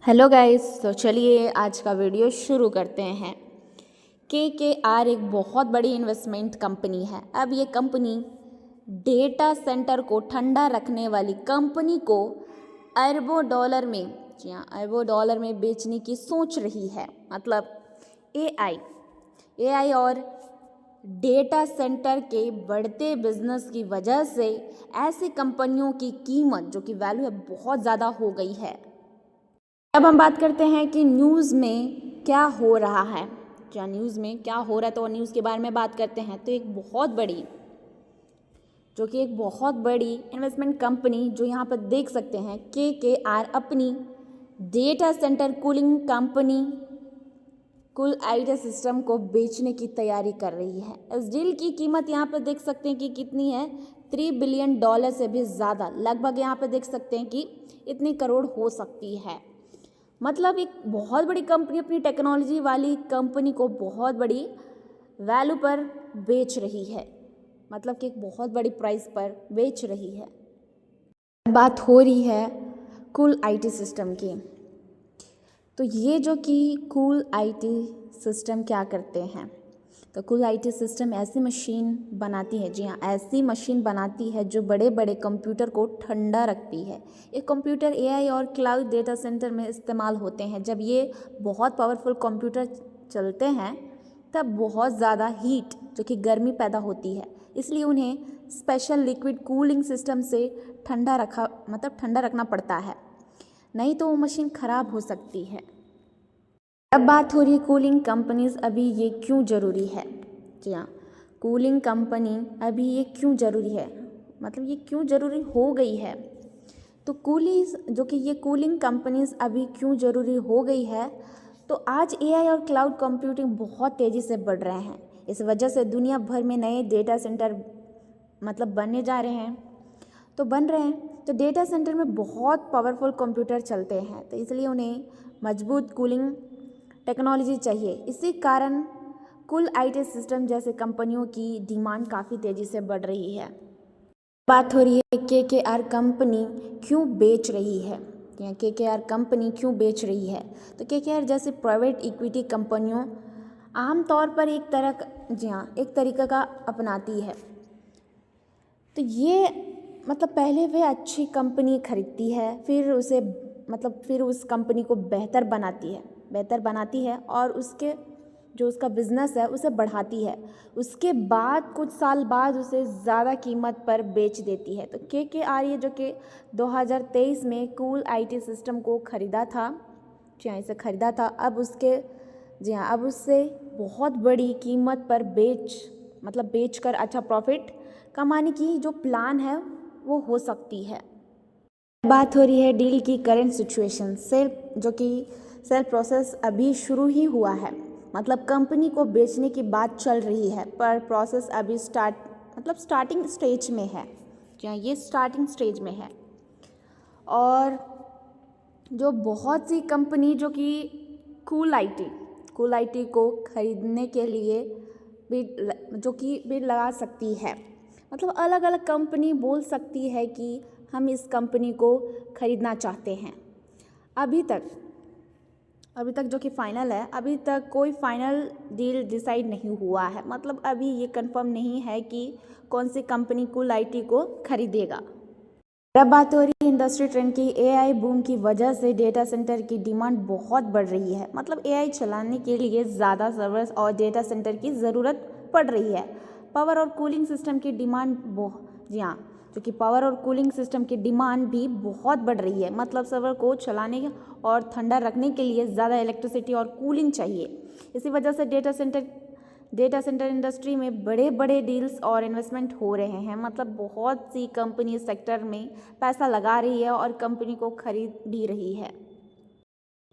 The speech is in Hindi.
हेलो गाइस, तो चलिए आज का वीडियो शुरू करते हैं। KKR एक बहुत बड़ी इन्वेस्टमेंट कंपनी है। अब ये कंपनी डेटा सेंटर को ठंडा रखने वाली कंपनी को अरबों डॉलर में, जी हाँ, अरबों डॉलर में बेचने की सोच रही है। मतलब AI और डेटा सेंटर के बढ़ते बिजनेस की वजह से ऐसी कंपनियों की कीमत, जो कि वैल्यू है, बहुत ज़्यादा हो गई है। अब हम बात करते हैं कि न्यूज़ में क्या हो रहा है। क्या न्यूज़ में क्या हो रहा है, तो न्यूज़ के बारे में बात करते हैं। तो एक बहुत बड़ी इन्वेस्टमेंट कंपनी, जो यहाँ पर देख सकते हैं, KKR अपनी डेटा सेंटर कूलिंग कंपनी कुल IT सिस्टम को बेचने की तैयारी कर रही है। इस डील की कीमत यहाँ पर देख सकते हैं कि कितनी है, $3 बिलियन से भी ज़्यादा। लगभग यहाँ पर देख सकते हैं कि इतनी करोड़ हो सकती है। मतलब एक बहुत बड़ी कंपनी अपनी टेक्नोलॉजी वाली कंपनी को बहुत बड़ी वैल्यू पर बेच रही है। मतलब कि एक बहुत बड़ी प्राइस पर बेच रही है। बात हो रही है कूल IT सिस्टम की। तो ये जो कि कूल IT सिस्टम क्या करते हैं, तो कूल IT सिस्टम ऐसी मशीन बनाती है, जी हाँ, ऐसी मशीन बनाती है जो बड़े बड़े कंप्यूटर को ठंडा रखती है। ये कंप्यूटर AI और क्लाउड डेटा सेंटर में इस्तेमाल होते हैं। जब ये बहुत पावरफुल कंप्यूटर चलते हैं तब बहुत ज़्यादा हीट, जो कि गर्मी पैदा होती है, इसलिए उन्हें स्पेशल लिक्विड कूलिंग सिस्टम से ठंडा रखना पड़ता है, नहीं तो वो मशीन ख़राब हो सकती है। अब बात हो रही है कूलिंग कंपनीज, अभी ये क्यों ज़रूरी है। जी हाँ, कूलिंग कंपनी अभी ये क्यों ज़रूरी है, मतलब ये क्यों ज़रूरी हो गई है। तो ये कूलिंग कंपनीज अभी क्यों ज़रूरी हो गई है, तो आज AI और क्लाउड कंप्यूटिंग बहुत तेज़ी से बढ़ रहे हैं। इस वजह से दुनिया भर में नए डेटा सेंटर बनने जा रहे हैं, तो डेटा सेंटर में बहुत पावरफुल कंप्यूटर चलते हैं, तो इसलिए उन्हें मजबूत कूलिंग टेक्नोलॉजी चाहिए। इसी कारण कुल IT सिस्टम जैसे कंपनियों की डिमांड काफ़ी तेज़ी से बढ़ रही है। बात हो रही है KKR कंपनी क्यों बेच रही है, या KKR कंपनी क्यों बेच रही है। तो KKR जैसे प्राइवेट इक्विटी कंपनियों आमतौर पर एक तरीका का अपनाती है। तो ये पहले वे अच्छी कंपनी खरीदती है, फिर उस कंपनी को बेहतर बनाती है और उसका बिजनेस है उसे बढ़ाती है। उसके बाद कुछ साल बाद उसे ज़्यादा कीमत पर बेच देती है। तो KKR ये जो कि 2023 में कूल IT सिस्टम को खरीदा था, अब उससे बहुत बड़ी कीमत पर बेचकर अच्छा प्रॉफिट कमाने की जो प्लान है वो हो सकती है। बात हो रही है डील की करंट सिचुएशन। सेल प्रोसेस अभी शुरू ही हुआ है, कंपनी को बेचने की बात चल रही है, पर प्रोसेस अभी स्टार्टिंग स्टेज में है। ये स्टार्टिंग स्टेज में है। और जो बहुत सी कंपनी जो कि कूल IT को खरीदने के लिए बिड लगा सकती है। अलग अलग कंपनी बोल सकती है कि हम इस कंपनी को खरीदना चाहते हैं। अभी तक जो कि फाइनल है, अभी तक कोई फाइनल डील डिसाइड नहीं हुआ है। अभी ये कंफर्म नहीं है कि कौन सी कंपनी कूल IT को खरीदेगा। अब बात हो रही है इंडस्ट्री ट्रेंड की। AI बूम की वजह से डेटा सेंटर की डिमांड बहुत बढ़ रही है। AI चलाने के लिए ज़्यादा सर्वर्स और डेटा सेंटर की ज़रूरत पड़ रही है। पावर और कूलिंग सिस्टम की डिमांड पावर और कूलिंग सिस्टम की डिमांड भी बहुत बढ़ रही है। सर्वर को चलाने और ठंडा रखने के लिए ज़्यादा इलेक्ट्रिसिटी और कूलिंग चाहिए। इसी वजह से डेटा सेंटर इंडस्ट्री में बड़े बड़े डील्स और इन्वेस्टमेंट हो रहे हैं। बहुत सी कंपनी सेक्टर में पैसा लगा रही है और कंपनी को खरीद भी रही है।